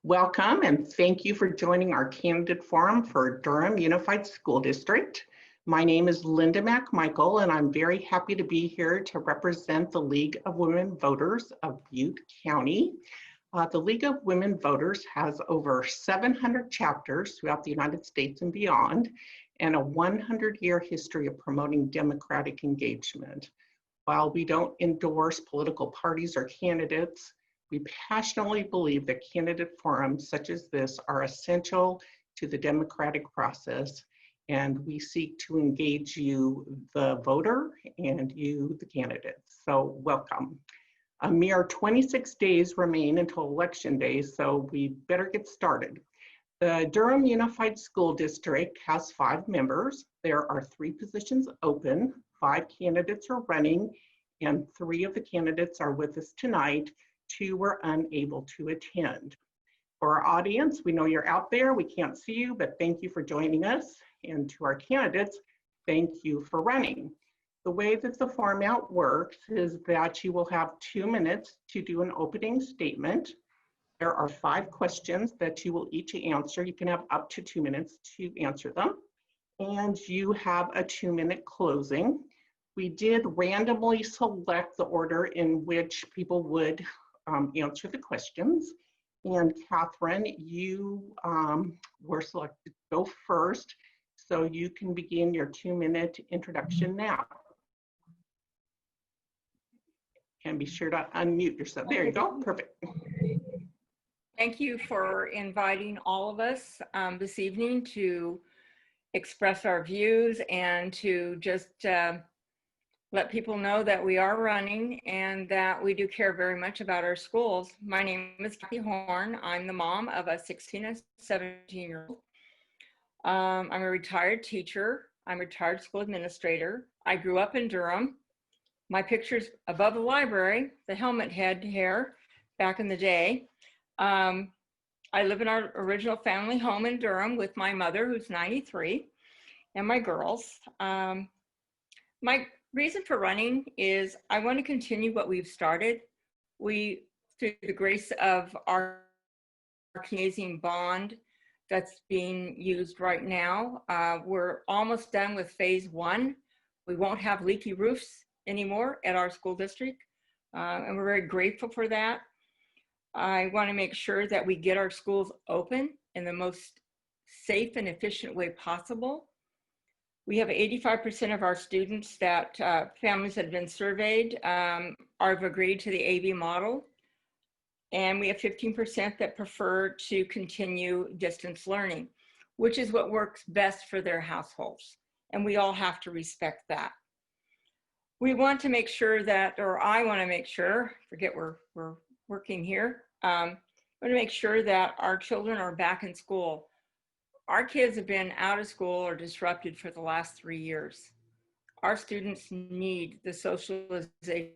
Welcome and thank you for joining our candidate forum for Durham Unified School District. My name is Loudermilk Michael, and I'm very happy to be here to represent the League of Women Voters of Butte County. The League of Women Voters has over 700 chapters throughout the United States and beyond, and a 100-year history of promoting democratic engagement. While we don't endorse political parties or candidates, we passionately believe that candidate forums such as this are essential to the democratic process, and we seek to engage you, the voter, and you, the candidates. So welcome. A mere 26 days remain until election day, so we better get started. The Durham Unified School District has 5 members. There are 3 positions open, 5 candidates are running, and 3 of the candidates are with us tonight. 2 were unable to attend. For our audience, we know you're out there, we can't see you, but thank you for joining us. And to our candidates, thank you for running. The way that the format works is that you will have 2 minutes to do an opening statement. There are 5 questions that you will each answer. You can have up to 2 minutes to answer them. And you have a 2-minute closing. We did randomly select the order in which people would answer the questions. And Catherine, you were selected to go first, so you can begin your 2-minute introduction now. And be sure to unmute yourself. There you go, perfect. Thank you for inviting all of us this evening to express our views and to just let people know that we are running and that we do care very much about our schools. My name is Kathy Horn. I'm the mom of a 16 and 17-year-old. I'm a retired teacher. I'm a retired school administrator. I grew up in Durham. My picture's above the library, the helmet head hair back in the day. I live in our original family home in Durham with my mother, who's 93, and my girls. My reason for running is I want to continue what we've started. We, through the grace of our Canadian bond that's being used right now, we're almost done with phase 1. We won't have leaky roofs anymore at our school district, and we're very grateful for that. I want to make sure that we get our schools open in the most safe and efficient way possible. We have 85% of our students that families that have been surveyed have agreed to the AV model. And we have 15% that prefer to continue distance learning, which is what works best for their households. And we all have to respect that. We want to make sure that, or I want to make sure, forget we're working here, I want to make sure that our children are back in school. Our kids have been out of school or disrupted for the last 3 years. Our students need the socialization.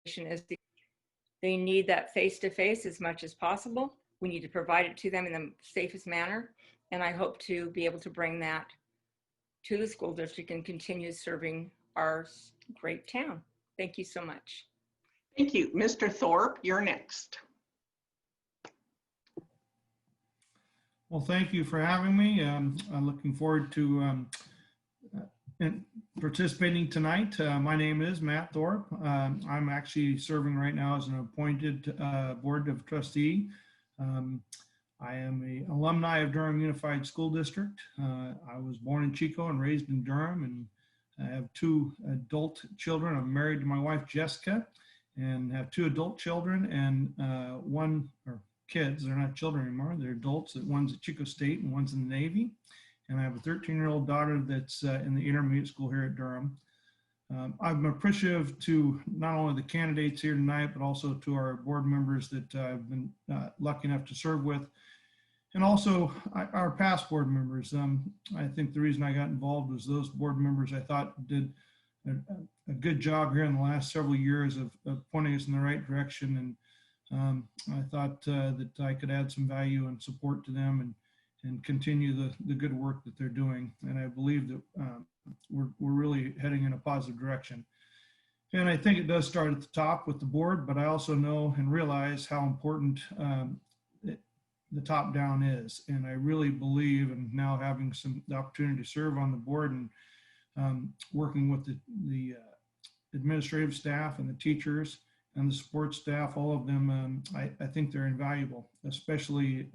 They need that face-to-face as much as possible. We need to provide it to them in the safest manner. And I hope to be able to bring that to the school district and continue serving our great town. Thank you so much. Thank you. Mr. Thorpe, you're next. Well, thank you for having me. I'm looking forward to participating tonight. My name is Matt Thorpe. I'm actually serving right now as an appointed board of trustee. I am an alumni of Durham Unified School District. I was born in Chico and raised in Durham, and I have 2 adult children. I'm married to my wife, Jessica, and have 2 adult children and 1 kids. They're not children anymore, they're adults. One's at Chico State and one's in the Navy. And I have a 13-year-old daughter that's in the intermediate school here at Durham. I'm appreciative to not only the candidates here tonight, but also to our board members that I've been lucky enough to serve with. And also our past board members. I think the reason I got involved was those board members I thought did a good job here in the last several years of pointing us in the right direction. And I thought that I could add some value and support to them and continue the good work that they're doing. And I believe that we're really heading in a positive direction. And I think it does start at the top with the board, but I also know and realize how important the top down is. And I really believe, and now having the opportunity to serve on the board and working with the administrative staff and the teachers and the support staff, all of them, I think they're invaluable, especially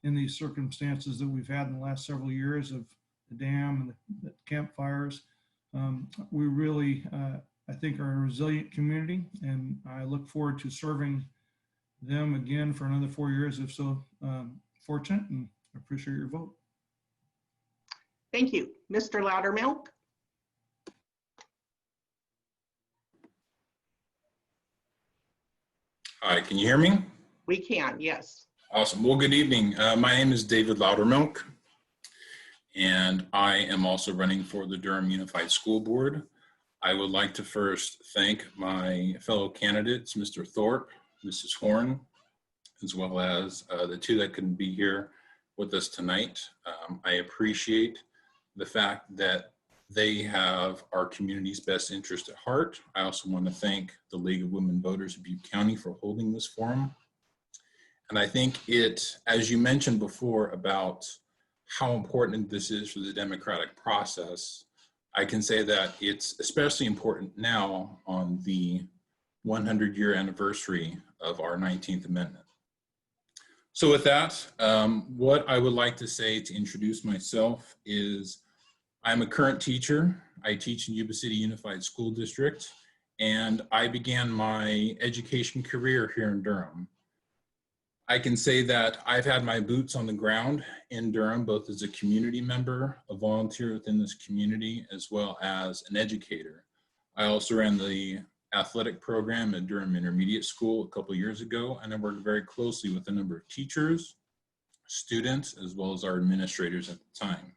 in these circumstances that we've had in the last several years of the dam and the campfires. We really, I think, are a resilient community, and I look forward to serving them again for another 4 years if so fortunate, and I appreciate your vote. Thank you. Mr. Loudermilk? Hi, can you hear me? We can, yes. Awesome. Well, good evening. My name is David Loudermilk, and I am also running for the Durham Unified School Board. I would like to first thank my fellow candidates, Mr. Thorpe, Mrs. Horn, as well as the two that couldn't be here with us tonight. I appreciate the fact that they have our community's best interest at heart. I also want to thank the League of Women Voters of Butte County for holding this forum. And I think it, as you mentioned before about how important this is for the democratic process, I can say that it's especially important now on the 100-year anniversary of our 19th Amendment. So with that, what I would like to say to introduce myself is I'm a current teacher. I teach in Yuba City Unified School District, and I began my education career here in Durham. I can say that I've had my boots on the ground in Durham, both as a community member, a volunteer within this community, as well as an educator. I also ran the athletic program at Durham Intermediate School a couple years ago, and I worked very closely with a number of teachers, students, as well as our administrators at the time.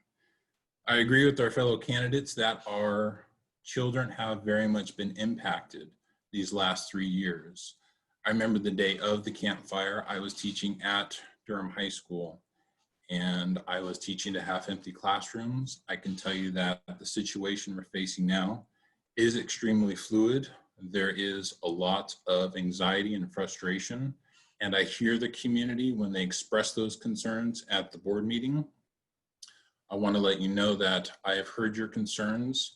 I agree with our fellow candidates that our children have very much been impacted these last 3 years. I remember the day of the campfire, I was teaching at Durham High School, and I was teaching to half-empty classrooms. I can tell you that the situation we're facing now is extremely fluid. There is a lot of anxiety and frustration, and I hear the community when they express those concerns at the board meeting. I want to let you know that I have heard your concerns.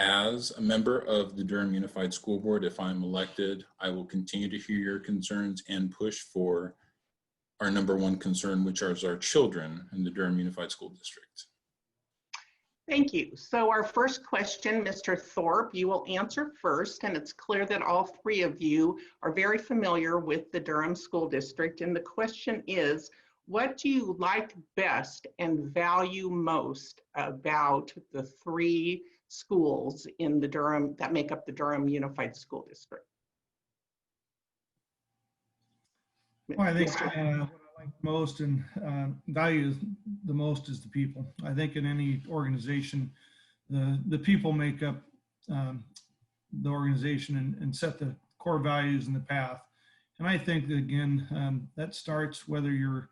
As a member of the Durham Unified School Board, if I'm elected, I will continue to hear your concerns and push for our #1 concern, which is our children in the Durham Unified School District. Thank you. So our first question, Mr. Thorpe, you will answer first, and it's clear that all three of you are very familiar with the Durham School District. And the question is, what do you like best and value most about the three schools in the Durham that make up the Durham Unified School District? Well, I think what I like most and value the most is the people. I think in any organization, the people make up the organization and set the core values and the path. And I think that, again, that starts whether you're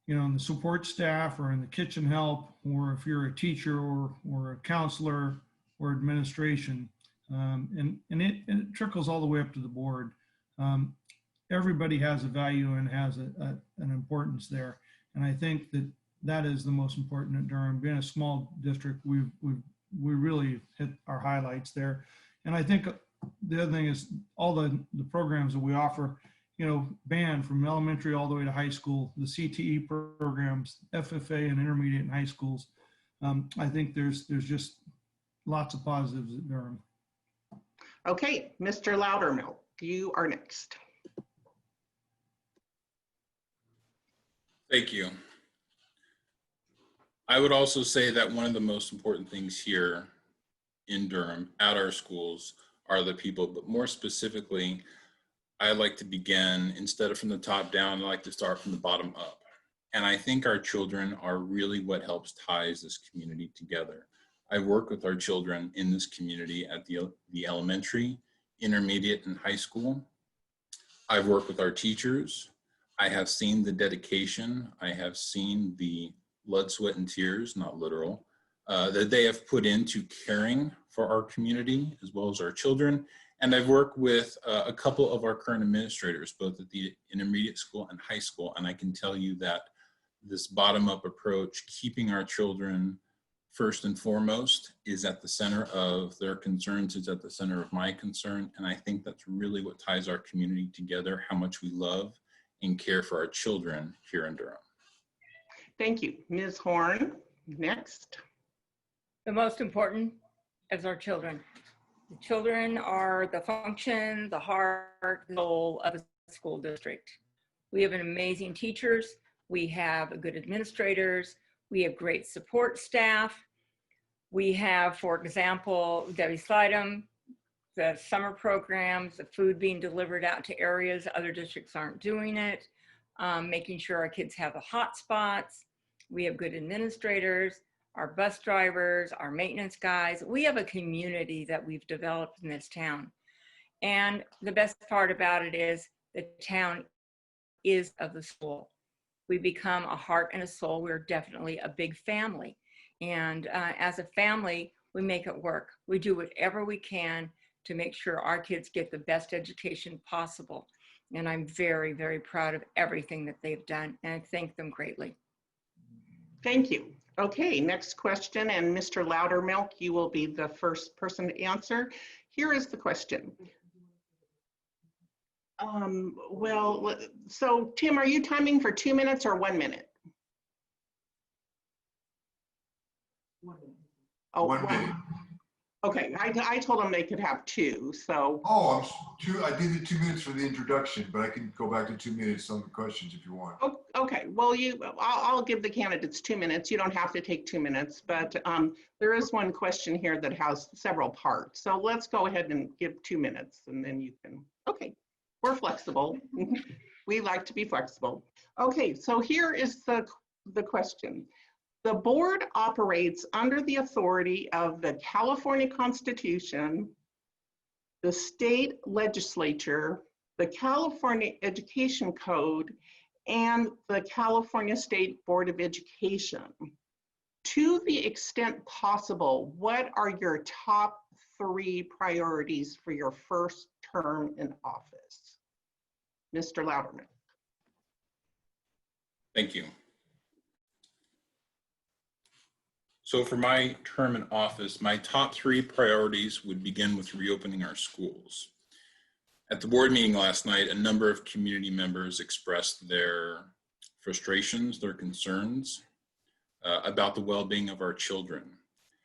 in the support staff or in the kitchen help, or if you're a teacher or a counselor or administration, and it trickles all the way up to the board. Everybody has a value and has an importance there. And I think that is the most important at Durham. Being a small district, we really hit our highlights there. And I think the other thing is all the programs that we offer, band from elementary all the way to high school, the CTE programs, FFA and intermediate and high schools. I think there's just lots of positives at Durham. Okay, Mr. Loudermilk, you are next. Thank you. I would also say that one of the most important things here in Durham at our schools are the people, but more specifically, I like to begin, instead of from the top down, I like to start from the bottom up. And I think our children are really what helps ties this community together. I work with our children in this community at the elementary, intermediate, and high school. I've worked with our teachers. I have seen the dedication. I have seen the blood, sweat, and tears, not literal, that they have put into caring for our community as well as our children. And I've worked with a couple of our current administrators, both at the intermediate school and high school. And I can tell you that this bottom-up approach, keeping our children first and foremost, is at the center of their concerns, is at the center of my concern. And I think that's really what ties our community together, how much we love and care for our children here in Durham. Thank you. Ms. Horn, next. The most important is our children. The children are the function, the heart, the soul of a school district. We have an amazing teachers. We have good administrators. We have great support staff. We have, for example, Debbie Slidham, the summer programs, the food being delivered out to areas other districts aren't doing it, making sure our kids have the hot spots. We have good administrators, our bus drivers, our maintenance guys. We have a community that we've developed in this town. And the best part about it is the town is of the school. We become a heart and a soul. We're definitely a big family. And as a family, we make it work. We do whatever we can to make sure our kids get the best education possible. And I'm very, very proud of everything that they've done. And I thank them greatly. Thank you. Okay, next question. And Mr. Loudermilk, you will be the first person to answer. Here is the question. Well, so Tim, are you timing for 2 minutes or 1 minute? 1 minute. Oh, 1 minute. Okay, I told them they could have 2, so. Oh, I did the 2 minutes for the introduction, but I can go back to 2 minutes on the questions if you want. Okay, well, I'll give the candidates 2 minutes. You don't have to take 2 minutes, but there is one question here that has several parts. So let's go ahead and give 2 minutes and then you can, okay, we're flexible. We like to be flexible. Okay, so here is the question. The board operates under the authority of the California Constitution, the state legislature, the California Education Code, and the California State Board of Education. To the extent possible, what are your top 3 priorities for your first term in office? Mr. Loudermilk. Thank you. So for my term in office, my top 3 priorities would begin with reopening our schools. At the board meeting last night, a number of community members expressed their frustrations, their concerns about the well-being of our children.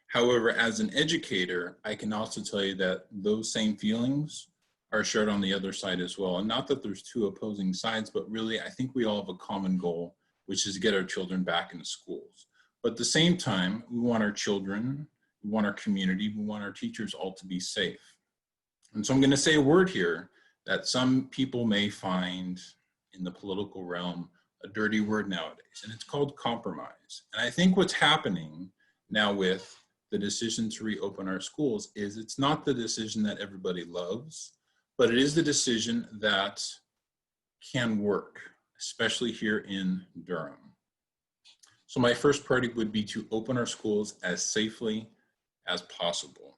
However, as an educator, I can also tell you that those same feelings are shared on the other side as well. And not that there's 2 opposing sides, but really I think we all have a common goal, which is to get our children back into schools. But at the same time, we want our children, we want our community, we want our teachers all to be safe. And so I'm going to say a word here that some people may find in the political realm a dirty word nowadays, and it's called compromise. And I think what's happening now with the decision to reopen our schools is it's not the decision that everybody loves, but it is the decision that can work, especially here in Durham. So my first priority would be to open our schools as safely as possible.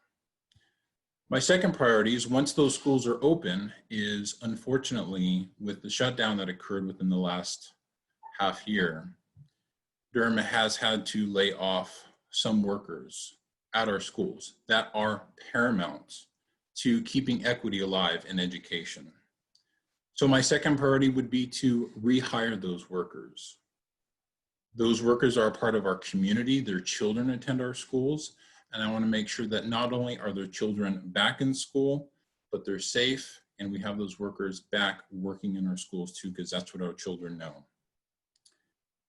My second priority is once those schools are open is, unfortunately, with the shutdown that occurred within the last half year, Durham has had to lay off some workers at our schools that are paramount to keeping equity alive in education. So my second priority would be to rehire those workers. Those workers are a part of our community. Their children attend our schools. And I want to make sure that not only are their children back in school, but they're safe. And we have those workers back working in our schools too, because that's what our children know.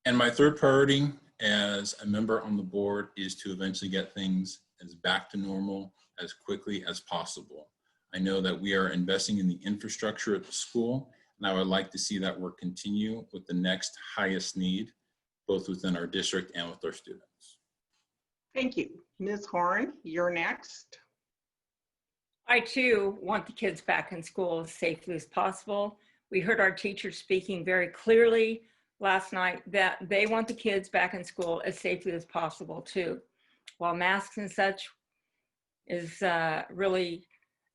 And my third priority as a member on the board is to eventually get things as back to normal as quickly as possible. I know that we are investing in the infrastructure at the school, and I would like to see that work continue with the next highest need, both within our district and with our students. Thank you. Ms. Horn, you're next. I too want the kids back in school as safely as possible. We heard our teachers speaking very clearly last night that they want the kids back in school as safely as possible too. While masks and such is really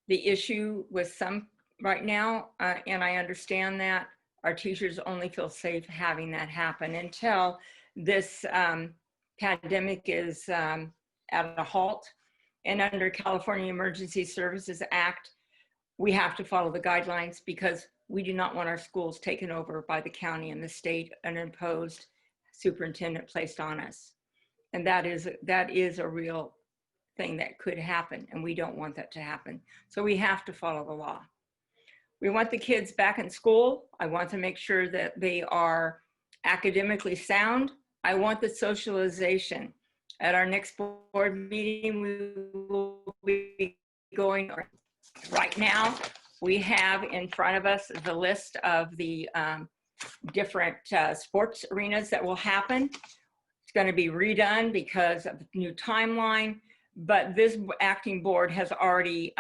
the issue with some right now, and I understand that our teachers only feel safe having that happen until this pandemic is at a halt. And under California Emergency Services Act, we have to follow the guidelines because we do not want our schools taken over by the county and the state and imposed superintendent placed on us. And that is a real thing that could happen, and we don't want that to happen. So we have to follow the law. We want the kids back in school. I want to make sure that they are academically sound. I want the socialization. At our next board meeting, we will be going, right now, we have in front of us the list of the different sports arenas that will happen. It's going to be redone because of the new timeline, but this acting board has already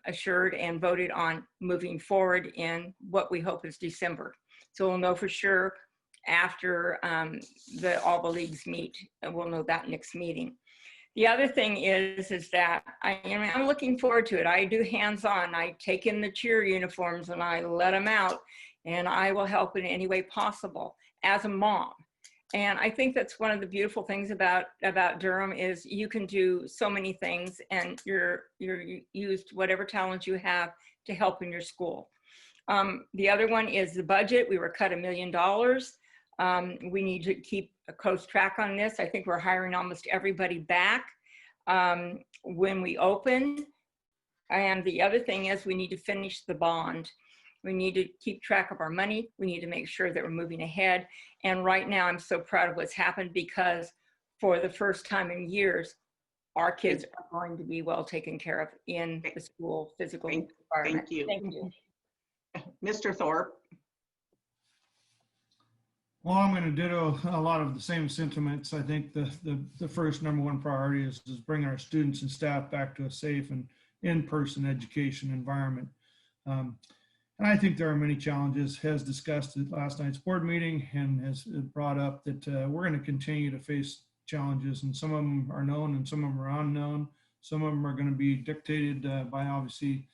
assured and voted on moving forward in what we hope is December. So we'll know for sure after all the leagues meet, and we'll know that next meeting. The other thing is that I'm looking forward to it. I do hands-on. I take in the cheer uniforms and I let them out, and I will help in any way possible as a mom. And I think that's one of the beautiful things about Durham is you can do so many things, and you're used whatever talent you have to help in your school. The other one is the budget. We were cut $1 million. We need to keep a close track on this. I think we're hiring almost everybody back when we open. And the other thing is we need to finish the bond. We need to keep track of our money. We need to make sure that we're moving ahead. And right now I'm so proud of what's happened because for the first time in years, our kids are going to be well taken care of in the school physical environment. Thank you. Thank you. Mr. Thorpe. Well, I'm going to ditto a lot of the same sentiments. I think the first number one priority is bring our students and staff back to a safe and in-person education environment. And I think there are many challenges, as discussed at last night's board meeting, and has brought up that we're going to continue to face challenges, and some of them are known and some of them are unknown. Some of them are going to be dictated by obviously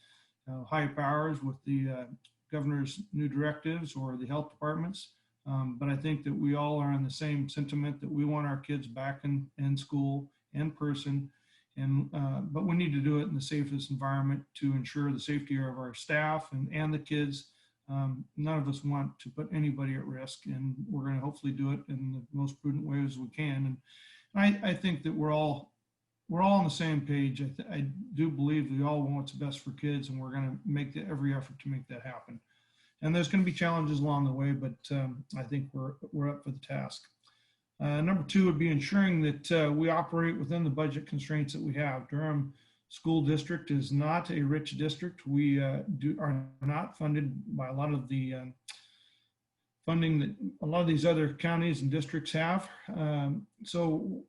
high powers with the governor's new directives or the health departments. But I think that we all are in the same sentiment that we want our kids back in school, in person, and but we need to do it in the safest environment to ensure the safety of our staff and the kids. None of us want to put anybody at risk, and we're going to hopefully do it in the most prudent way as we can. And I think that we're all on the same page. I do believe we all want what's best for kids, and we're going to make every effort to make that happen. And there's going to be challenges along the way, but I think we're up for the task. Number two would be ensuring that we operate within the budget constraints that we have. Durham School District is not a rich district. We are not funded by a lot of the funding that a lot of these other counties and districts have. So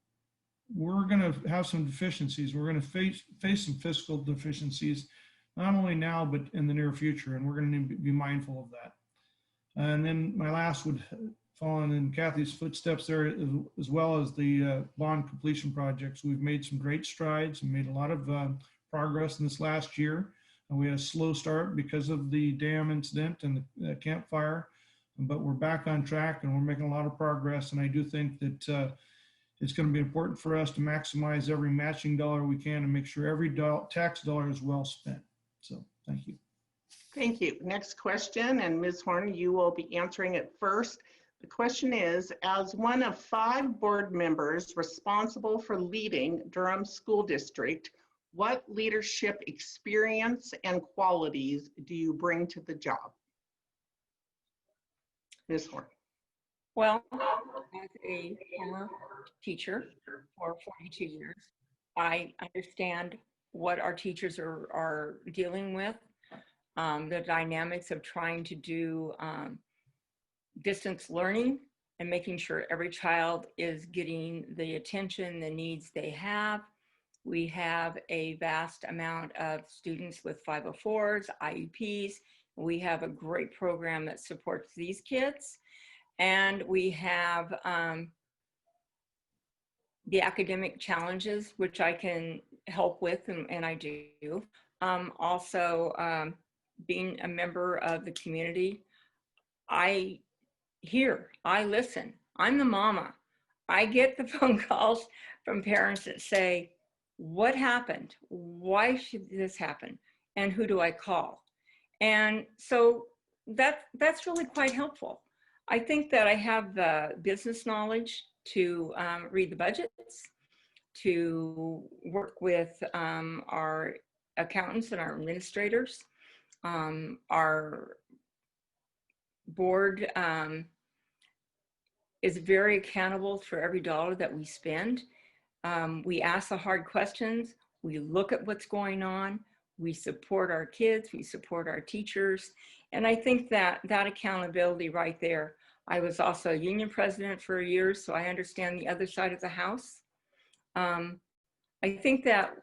we're going to have some deficiencies. We're going to face some fiscal deficiencies, not only now, but in the near future, and we're going to be mindful of that. And then my last would fall in Kathy's footsteps there, as well as the bond completion projects. We've made some great strides and made a lot of progress in this last year. And we had a slow start because of the dam incident and the campfire, but we're back on track and we're making a lot of progress. And I do think that it's going to be important for us to maximize every matching dollar we can and make sure every tax dollar is well spent. So thank you. Thank you. Next question, and Ms. Horn, you will be answering it first. The question is, as one of 5 board members responsible for leading Durham School District, what leadership experience and qualities do you bring to the job? Ms. Horn. Well, as a former teacher for 42 years, I understand what our teachers are dealing with, the dynamics of trying to do distance learning and making sure every child is getting the attention, the needs they have. We have a vast amount of students with 504s, IEPs. We have a great program that supports these kids. And we have the academic challenges, which I can help with, and I do. Also, being a member of the community, I hear, I listen. I'm the mama. I get the phone calls from parents that say, what happened? Why should this happen? And who do I call? And so that's really quite helpful. I think that I have the business knowledge to read the budgets, to work with our accountants and our administrators. Our board is very accountable for every dollar that we spend. We ask the hard questions. We look at what's going on. We support our kids. We support our teachers. And I think that that accountability right there. I was also a union president for years, so I understand the other side of the house. I think that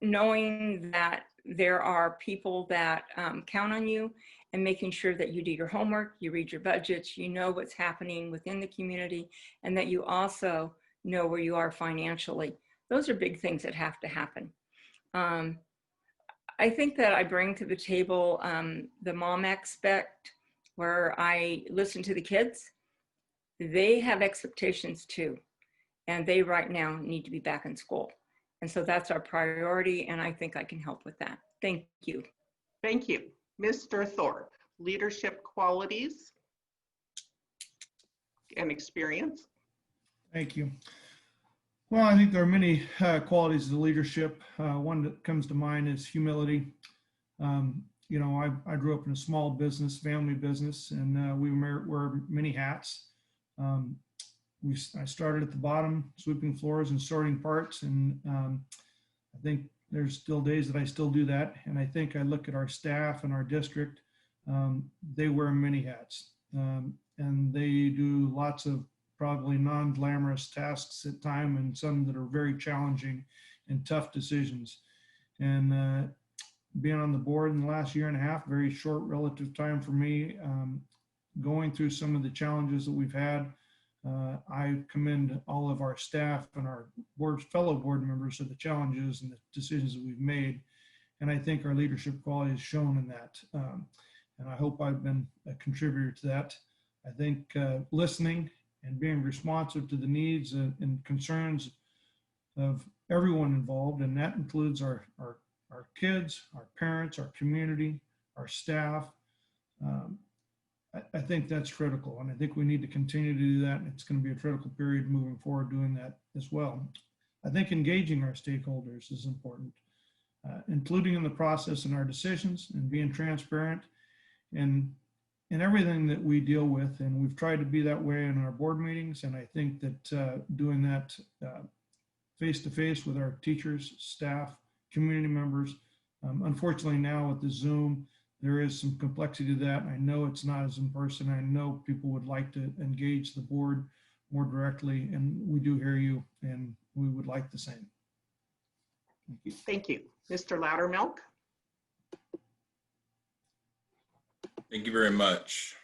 knowing that there are people that count on you and making sure that you do your homework, you read your budgets, you know what's happening within the community, and that you also know where you are financially. Those are big things that have to happen. I think that I bring to the table the mom aspect, where I listen to the kids. They have expectations too, and they right now need to be back in school. And so that's our priority, and I think I can help with that. Thank you. Thank you. Mr. Thorpe, leadership qualities and experience. Thank you. Well, I think there are many qualities of leadership. One that comes to mind is humility. You know, I grew up in a small business, family business, and we wear many hats. I started at the bottom, sweeping floors and sorting parts, and I think there's still days that I still do that. And I think I look at our staff and our district, they wear many hats, and they do lots of probably non-glamorous tasks at time, and some that are very challenging and tough decisions. And being on the board in the last year and a half, very short relative time for me, going through some of the challenges that we've had, I commend all of our staff and our fellow board members for the challenges and the decisions that we've made. And I think our leadership quality is shown in that. And I hope I've been a contributor to that. I think listening and being responsive to the needs and concerns of everyone involved, and that includes our kids, our parents, our community, our staff. I think that's critical, and I think we need to continue to do that, and it's going to be a critical period moving forward doing that as well. I think engaging our stakeholders is important, including in the process in our decisions and being transparent in everything that we deal with, and we've tried to be that way in our board meetings, and I think that doing that face-to-face with our teachers, staff, community members, unfortunately now with the Zoom, there is some complexity to that. I know it's not as in person. I know people would like to engage the board more directly, and we do hear you, and we would like the same. Thank you. Thank you. Mr. Loudermilk. Thank you very much.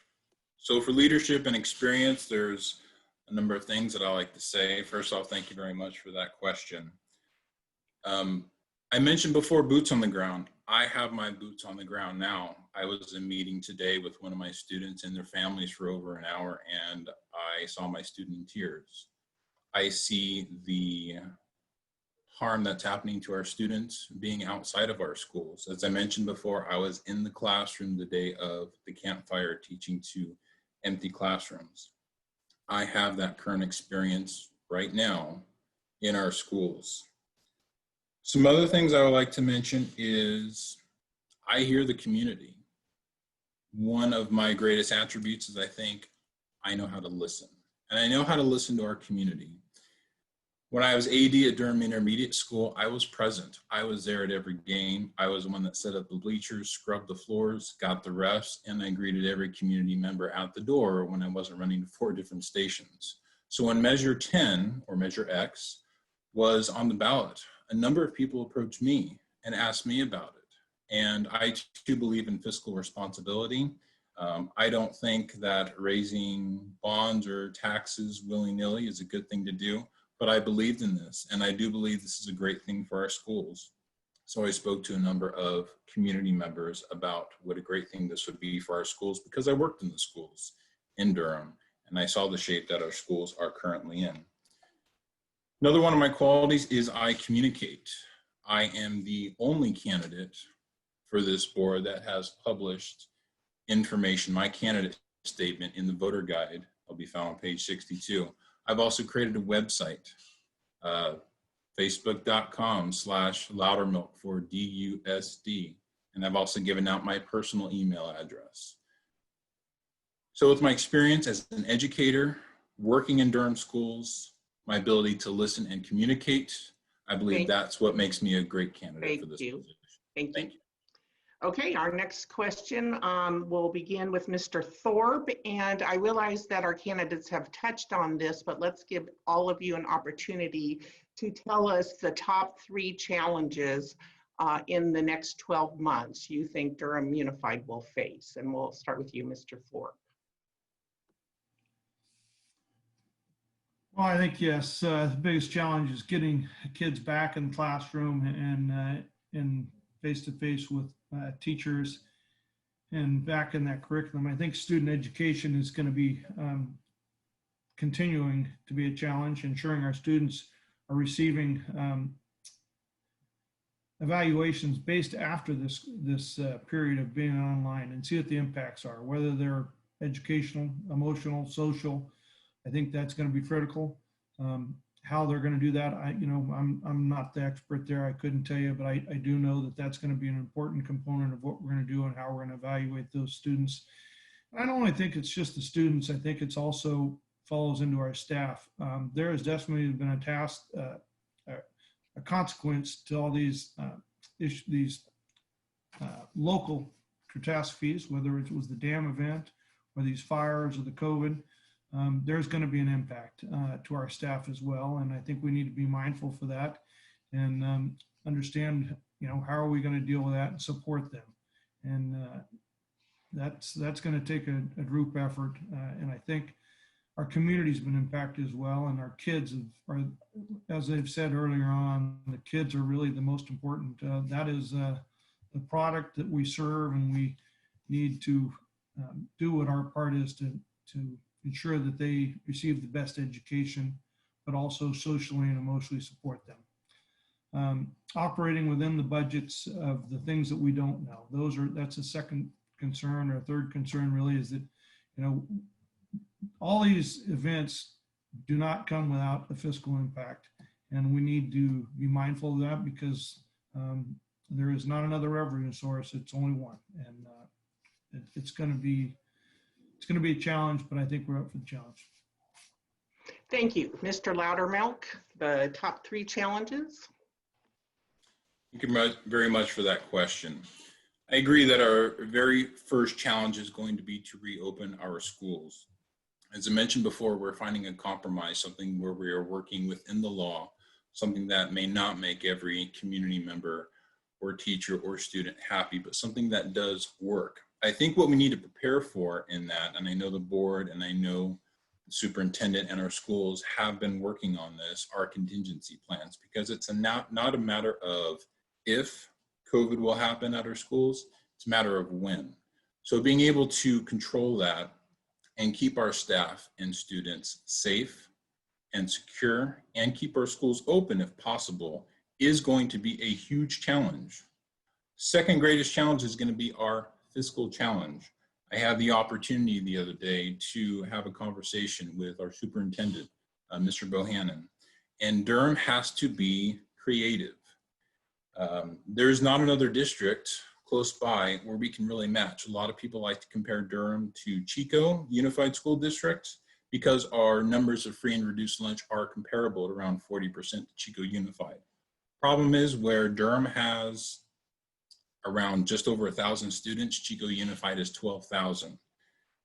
So for leadership and experience, there's a number of things that I like to say. First off, thank you very much for that question. I mentioned before boots on the ground. I have my boots on the ground now. I was in a meeting today with one of my students and their families for over an hour, and I saw my student in tears. I see the harm that's happening to our students being outside of our schools. As I mentioned before, I was in the classroom the day of the campfire teaching to empty classrooms. I have that current experience right now in our schools. Some other things I would like to mention is I hear the community. One of my greatest attributes is I think I know how to listen, and I know how to listen to our community. When I was AD at Durham Intermediate School, I was present. I was there at every game. I was the one that set up the bleachers, scrubbed the floors, got the refs, and I greeted every community member at the door when I wasn't running to 4 different stations. So when Measure 10, or Measure X, was on the ballot, a number of people approached me and asked me about it. And I too believe in fiscal responsibility. I don't think that raising bonds or taxes willy-nilly is a good thing to do, but I believed in this, and I do believe this is a great thing for our schools. So I spoke to a number of community members about what a great thing this would be for our schools, because I worked in the schools in Durham and I saw the shape that our schools are currently in. Another one of my qualities is I communicate. I am the only candidate for this board that has published information, my candidate statement, in the voter guide. I'll be found on page 62. I've also created a website, facebook.com/Loudermilk for DUSD. And I've also given out my personal email address. So with my experience as an educator, working in Durham schools, my ability to listen and communicate, I believe that's what makes me a great candidate for this position. Thank you. Okay, our next question will begin with Mr. Thorpe, and I realize that our candidates have touched on this, but let's give all of you an opportunity to tell us the top 3 challenges in the next 12 months you think Durham Unified will face. And we'll start with you, Mr. Thorpe. Well, I think, yes, the biggest challenge is getting kids back in the classroom and in face-to-face with teachers and back in that curriculum. I think student education is going to be continuing to be a challenge, ensuring our students are receiving evaluations based after this period of being online, and see what the impacts are, whether they're educational, emotional, social. I think that's going to be critical. How they're going to do that, I'm not the expert there. I couldn't tell you, but I do know that that's going to be an important component of what we're going to do and how we're going to evaluate those students. And I don't only think it's just the students. I think it's also follows into our staff. There has definitely been a task, a consequence to all these local catastrophes, whether it was the dam event or these fires or the COVID. There's going to be an impact to our staff as well, and I think we need to be mindful for that and understand, how are we going to deal with that and support them. And that's going to take a group effort, and I think our community's been impacted as well, and our kids are, as they've said earlier on, the kids are really the most important. That is the product that we serve, and we need to do what our part is to ensure that they receive the best education, but also socially and emotionally support them. Operating within the budgets of the things that we don't know. That's a second concern, or a third concern really, is that, all these events do not come without a fiscal impact. And we need to be mindful of that, because there is not another revenue source, it's only one. And it's going to be a challenge, but I think we're up for the challenge. Thank you. Mr. Loudermilk, the top 3 challenges. Thank you very much for that question. I agree that our very first challenge is going to be to reopen our schools. As I mentioned before, we're finding a compromise, something where we are working within the law, something that may not make every community member or teacher or student happy, but something that does work. I think what we need to prepare for in that, and I know the board and I know the superintendent and our schools have been working on this, are contingency plans, because it's not a matter of if COVID will happen at our schools, it's a matter of when. So being able to control that and keep our staff and students safe and secure and keep our schools open if possible is going to be a huge challenge. Second greatest challenge is going to be our fiscal challenge. I had the opportunity the other day to have a conversation with our superintendent, Mr. Bohannon, and Durham has to be creative. There's not another district close by where we can really match. A lot of people like to compare Durham to Chico Unified School District because our numbers of free and reduced lunch are comparable at around 40% to Chico Unified. Problem is, where Durham has around just over 1,000 students, Chico Unified is 12,000.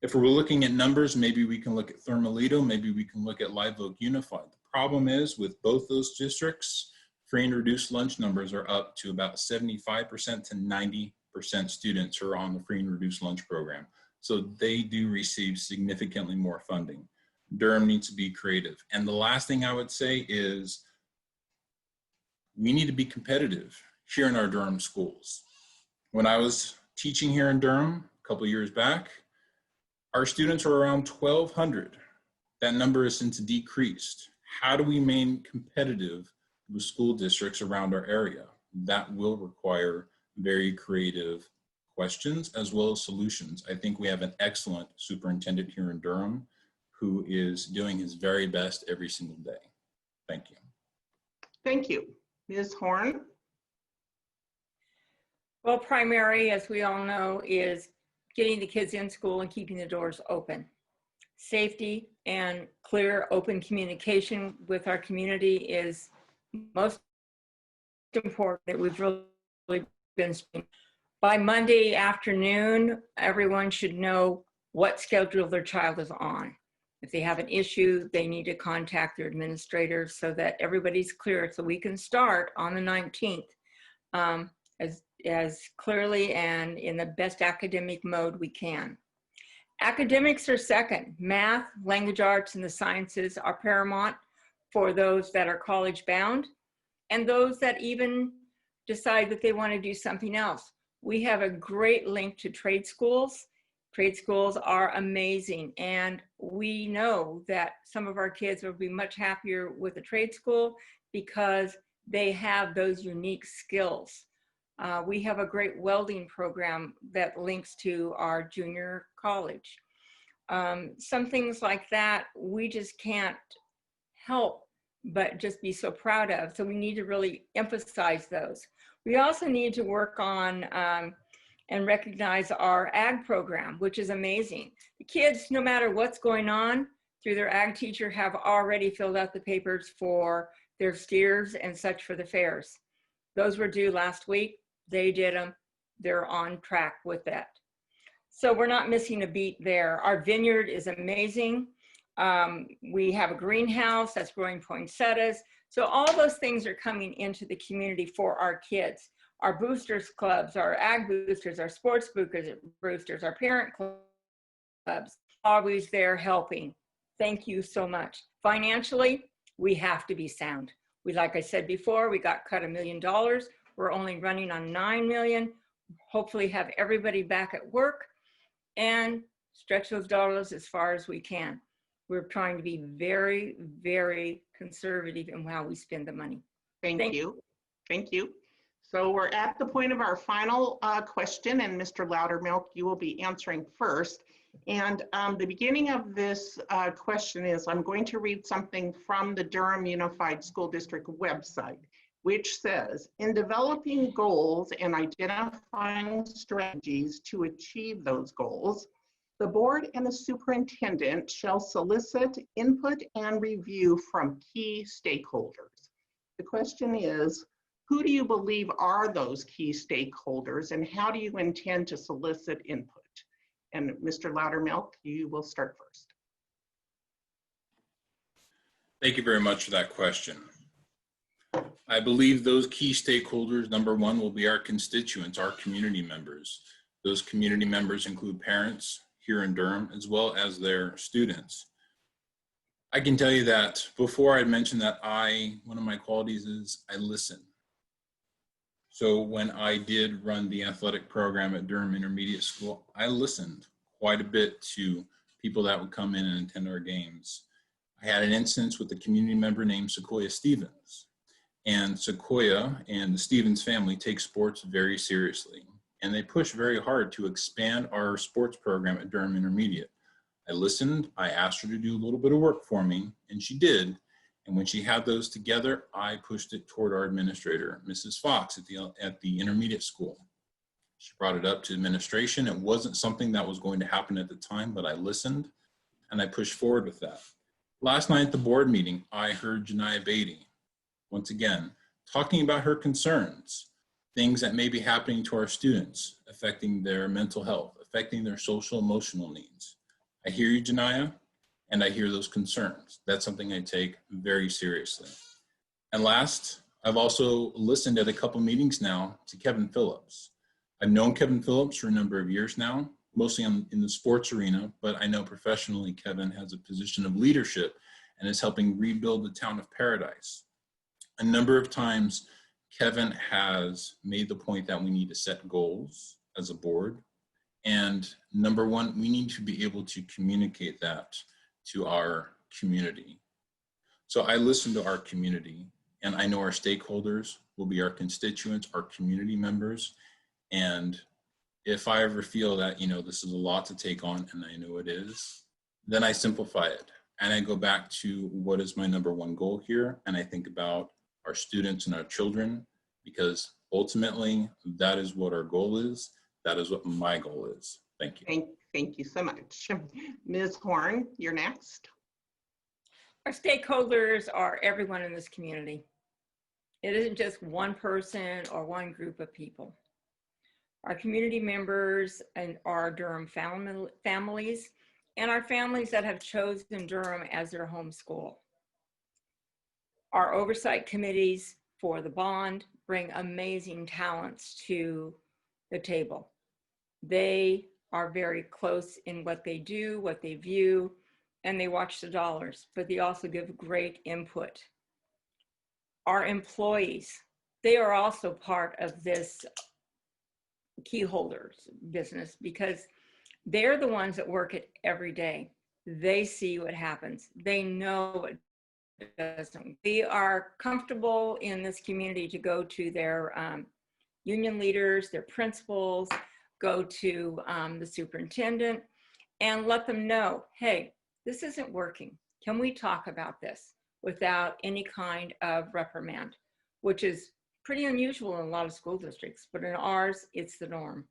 If we're looking at numbers, maybe we can look at Thermalito, maybe we can look at Live Oak Unified. The problem is, with both those districts, free and reduced lunch numbers are up to about 75% to 90% students who are on the free and reduced lunch program. So they do receive significantly more funding. Durham needs to be creative. And the last thing I would say is we need to be competitive. here in our Durham schools. When I was teaching here in Durham a couple years back, our students were around 1,200. That number has since decreased. How do we remain competitive with school districts around our area? That will require very creative questions as well as solutions. I think we have an excellent superintendent here in Durham who is doing his very best every single day. Thank you. Thank you. Ms. Horn? Well, primary, as we all know, is getting the kids in school and keeping the doors open. Safety and clear, open communication with our community is most important that we've really been seeing. By Monday afternoon, everyone should know what schedule their child is on. If they have an issue, they need to contact their administrator so that everybody's clear so we can start on the 19th as clearly and in the best academic mode we can. Academics are second. Math, language arts, and the sciences are paramount for those that are college bound and those that even decide that they want to do something else. We have a great link to trade schools. Trade schools are amazing, and we know that some of our kids will be much happier with a trade school because they have those unique skills. We have a great welding program that links to our junior college. Some things like that, we just can't help but just be so proud of. So we need to really emphasize those. We also need to work on and recognize our ag program, which is amazing. The kids, no matter what's going on, through their ag teacher, have already filled out the papers for their steers and such for the fairs. Those were due last week. They did them. They're on track with that. So we're not missing a beat there. Our vineyard is amazing. We have a greenhouse that's growing poinsettias. So all those things are coming into the community for our kids. Our boosters clubs, our ag boosters, our sports boosters, our parent clubs, always there helping. Thank you so much. Financially, we have to be sound. Like I said before, we got cut $1 million. We're only running on 9 million. Hopefully have everybody back at work and stretch those dollars as far as we can. We're trying to be very, very conservative in how we spend the money. Thank you. Thank you. So we're at the point of our final question, and Mr. Loudermilk, you will be answering first. And the beginning of this question is, I'm going to read something from the Durham Unified School District website, which says, in developing goals and identifying strategies to achieve those goals, the board and the superintendent shall solicit input and review from key stakeholders. The question is, who do you believe are those key stakeholders, and how do you intend to solicit input? And Mr. Loudermilk, you will start first. Thank you very much for that question. I believe those key stakeholders, number one, will be our constituents, our community members. Those community members include parents here in Durham, as well as their students. I can tell you that before I mentioned that one of my qualities is I listen. So when I did run the athletic program at Durham Intermediate School, I listened quite a bit to people that would come in and attend our games. I had an instance with a community member named Sequoia Stevens. And Sequoia and the Stevens family take sports very seriously. And they push very hard to expand our sports program at Durham Intermediate. I listened, I asked her to do a little bit of work for me, and she did. And when she had those together, I pushed it toward our administrator, Mrs. Fox at the intermediate school. She brought it up to administration. It wasn't something that was going to happen at the time, but I listened and I pushed forward with that. Last night at the board meeting, I heard Janiyah Beatty, once again, talking about her concerns, things that may be happening to our students, affecting their mental health, affecting their social emotional needs. I hear you, Janiyah, and I hear those concerns. That's something I take very seriously. And last, I've also listened at a couple meetings now to Kevin Phillips. I've known Kevin Phillips for a number of years now, mostly in the sports arena, but I know professionally Kevin has a position of leadership and is helping rebuild the town of Paradise. A number of times, Kevin has made the point that we need to set goals as a board. And number one, we need to be able to communicate that to our community. So I listen to our community, and I know our stakeholders will be our constituents, our community members. And if I ever feel that, this is a lot to take on, and I know it is, then I simplify it. And I go back to what is my number one goal here. And I think about our students and our children, because ultimately that is what our goal is. That is what my goal is. Thank you. Thank you so much. Ms. Horn, you're next. Our stakeholders are everyone in this community. It isn't just one person or one group of people. Our community members and our Durham families, and our families that have chosen Durham as their home school. Our oversight committees for the bond bring amazing talents to the table. They are very close in what they do, what they view, and they watch the dollars, but they also give great input. Our employees, they are also part of this key holders business because they're the ones that work it every day. They see what happens. They know what doesn't. We are comfortable in this community to go to their union leaders, their principals, go to the superintendent and let them know, hey, this isn't working. Can we talk about this without any kind of reprimand, which is pretty unusual in a lot of school districts, but in ours, it's the norm.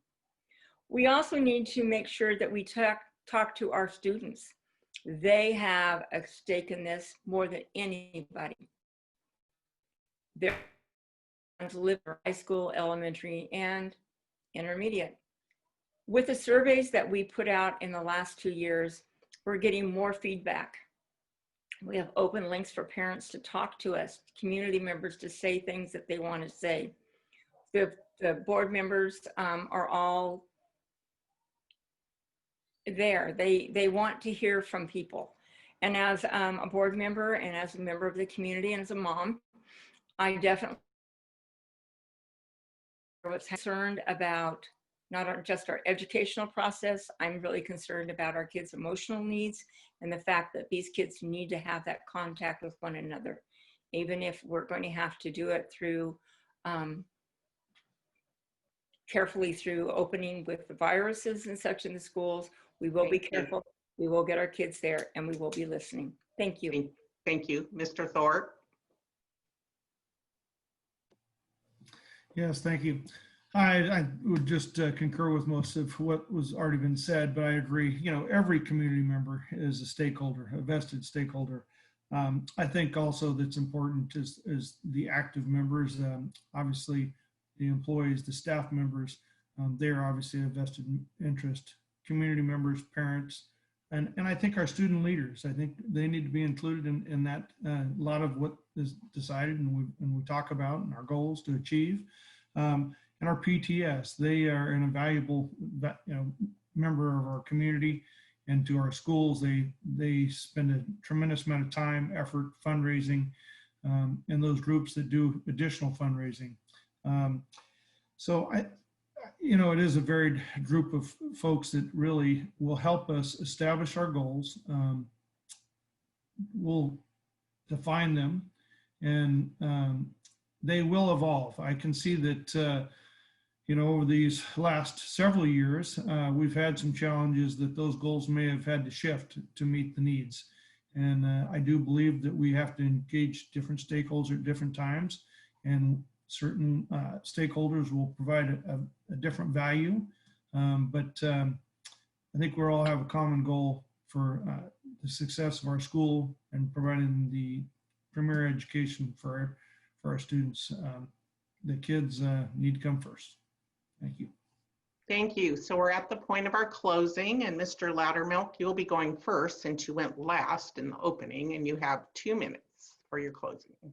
We also need to make sure that we talk to our students. They have a stake in this more than anybody. They're to live in high school, elementary, and intermediate. With the surveys that we put out in the last 2 years, we're getting more feedback. We have open links for parents to talk to us, community members to say things that they want to say. The board members are all there. They want to hear from people. And as a board member and as a member of the community and as a mom, I definitely was concerned about not just our educational process. I'm really concerned about our kids' emotional needs and the fact that these kids need to have that contact with one another, even if we're going to have to do it through carefully through opening with the viruses and such in the schools. We will be careful. We will get our kids there and we will be listening. Thank you. Thank you. Mr. Thorpe. Yes, thank you. I would just concur with most of what was already been said, but I agree, every community member is a stakeholder, a vested stakeholder. I think also that's important is the active members, obviously the employees, the staff members, they're obviously a vested interest, community members, parents, and I think our student leaders, I think they need to be included in that, a lot of what is decided and we talk about and our goals to achieve. And our PTS, they are an invaluable member of our community and to our schools. They spend a tremendous amount of time, effort, fundraising, in those groups that do additional fundraising. So it is a varied group of folks that really will help us establish our goals. We'll define them and they will evolve. I can see that over these last several years, we've had some challenges that those goals may have had to shift to meet the needs. And I do believe that we have to engage different stakeholders at different times, and certain stakeholders will provide a different value. But I think we all have a common goal for the success of our school and providing the premier education for our students. The kids need to come first. Thank you. Thank you. So we're at the point of our closing, and Mr. Loudermilk, you'll be going first since you went last in the opening, and you have 2 minutes for your closing. Well,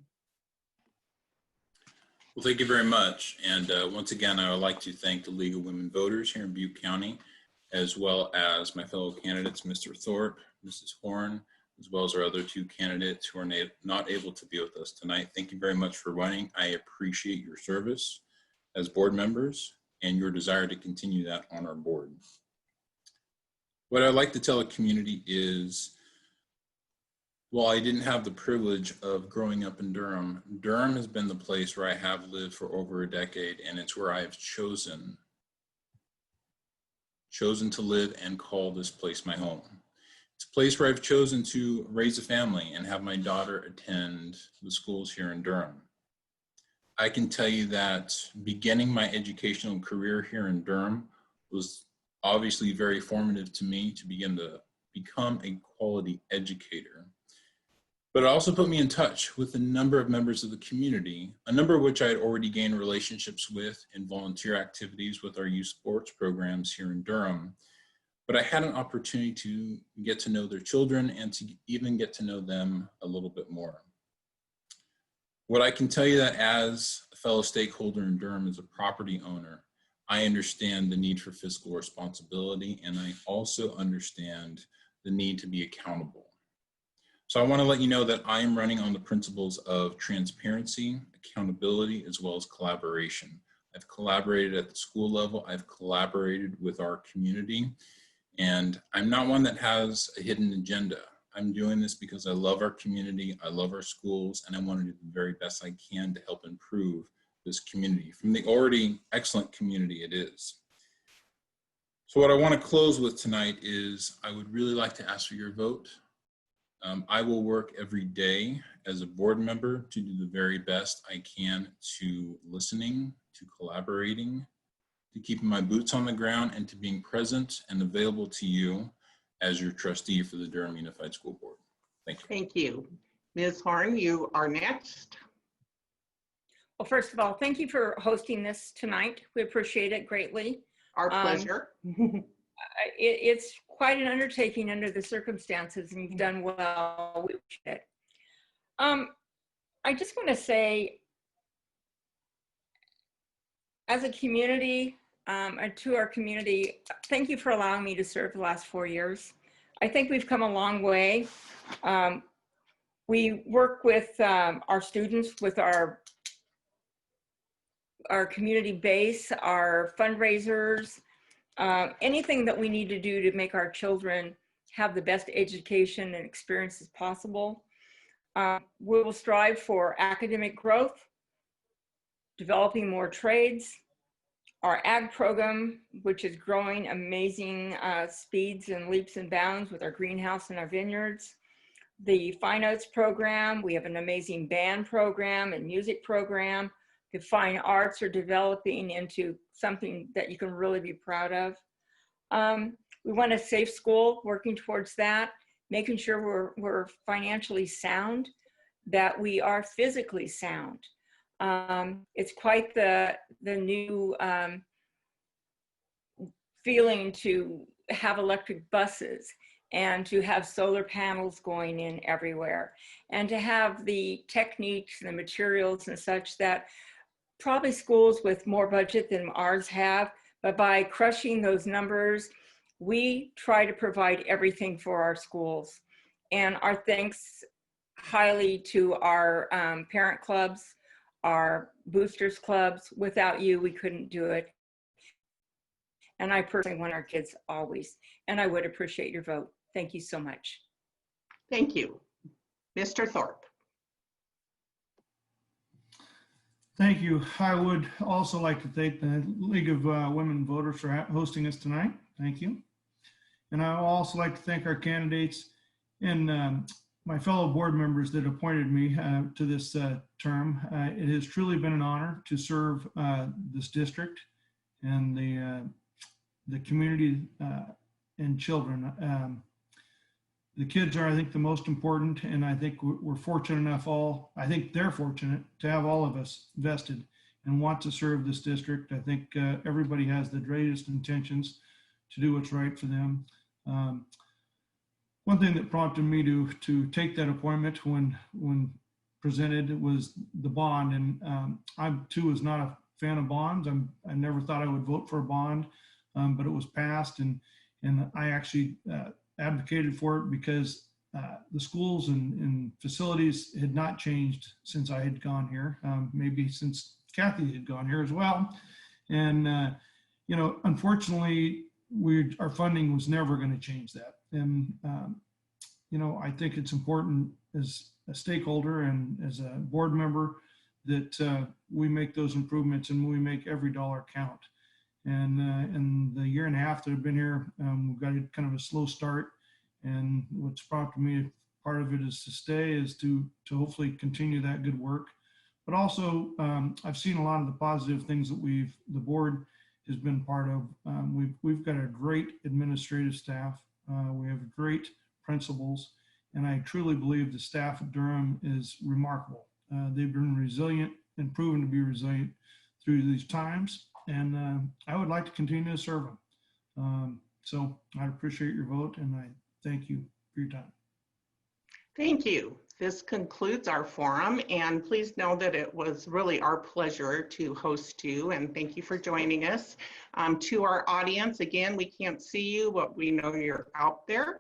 thank you very much. And once again, I would like to thank the League of Women Voters here in Butte County, as well as my fellow candidates, Mr. Thorpe, Mrs. Horn, as well as our other two candidates who are not able to be with us tonight. Thank you very much for running. I appreciate your service as board members and your desire to continue that on our board. What I'd like to tell the community is, while I didn't have the privilege of growing up in Durham, Durham has been the place where I have lived for over a decade, and it's where I have chosen to live and call this place my home. It's a place where I've chosen to raise a family and have my daughter attend the schools here in Durham. I can tell you that beginning my educational career here in Durham was obviously very formative to me to begin to become a quality educator. But it also put me in touch with a number of members of the community, a number of which I had already gained relationships with in volunteer activities with our youth sports programs here in Durham. But I had an opportunity to get to know their children and to even get to know them a little bit more. What I can tell you that as a fellow stakeholder in Durham, as a property owner, I understand the need for fiscal responsibility, and I also understand the need to be accountable. So I want to let you know that I am running on the principles of transparency, accountability, as well as collaboration. I've collaborated at the school level. I've collaborated with our community, and I'm not one that has a hidden agenda. I'm doing this because I love our community, I love our schools, and I want to do the very best I can to help improve this community from the already excellent community it is. So what I want to close with tonight is I would really like to ask for your vote. I will work every day as a board member to do the very best I can to listening, to collaborating, to keeping my boots on the ground, and to being present and available to you as your trustee for the Durham Unified School Board. Thank you. Thank you. Ms. Horn, you are next. Well, first of all, thank you for hosting this tonight. We appreciate it greatly. Our pleasure. It's quite an undertaking under the circumstances, and you've done well. We appreciate it. I just want to say, as a community, and to our community, thank you for allowing me to serve the last 4 years. I think we've come a long way. We work with our students, with our community base, our fundraisers, anything that we need to do to make our children have the best education and experiences possible. We will strive for academic growth, developing more trades, our ag program, which is growing amazing speeds and leaps and bounds with our greenhouse and our vineyards. The Fine Arts program, we have an amazing band program and music program. The fine arts are developing into something that you can really be proud of. We want a safe school, working towards that, making sure we're financially sound, that we are physically sound. It's quite the new feeling to have electric buses and to have solar panels going in everywhere, and to have the techniques and the materials and such that probably schools with more budget than ours have, but by crushing those numbers, we try to provide everything for our schools. And our thanks highly to our parent clubs, our boosters clubs. Without you, we couldn't do it. And I personally want our kids always, and I would appreciate your vote. Thank you so much. Thank you. Mr. Thorpe. Thank you. I would also like to thank the League of Women Voters for hosting us tonight. Thank you. And I would also like to thank our candidates and my fellow board members that appointed me to this term. It has truly been an honor to serve this district and the community and children. The kids are, I think, the most important, and I think we're fortunate enough I think they're fortunate to have all of us vested and want to serve this district. I think everybody has the greatest intentions to do what's right for them. One thing that prompted me to take that appointment when presented was the bond, and I too was not a fan of bonds. I never thought I would vote for a bond, but it was passed, and I actually advocated for it because the schools and facilities had not changed since I had gone here, maybe since Kathy had gone here as well. And, unfortunately, our funding was never going to change that. And, I think it's important as a stakeholder and as a board member that we make those improvements and we make every dollar count. And in the year and a half that I've been here, we've got kind of a slow start. And what's prompted me, part of it is to stay, is to hopefully continue that good work. But also, I've seen a lot of the positive things that the board has been part of. We've got a great administrative staff. We have great principals, and I truly believe the staff at Durham is remarkable. They've been resilient and proven to be resilient through these times, and I would like to continue to serve them. So I appreciate your vote, and I thank you for your time. Thank you. This concludes our forum, and please know that it was really our pleasure to host you, and thank you for joining us. To our audience, again, we can't see you, but we know you're out there.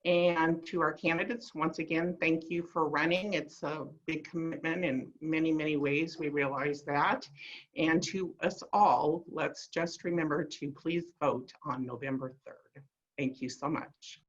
And to our candidates, once again, thank you for running. It's a big commitment in many, many ways. We realize that. And to us all, let's just remember to please vote on November 3rd. Thank you so much.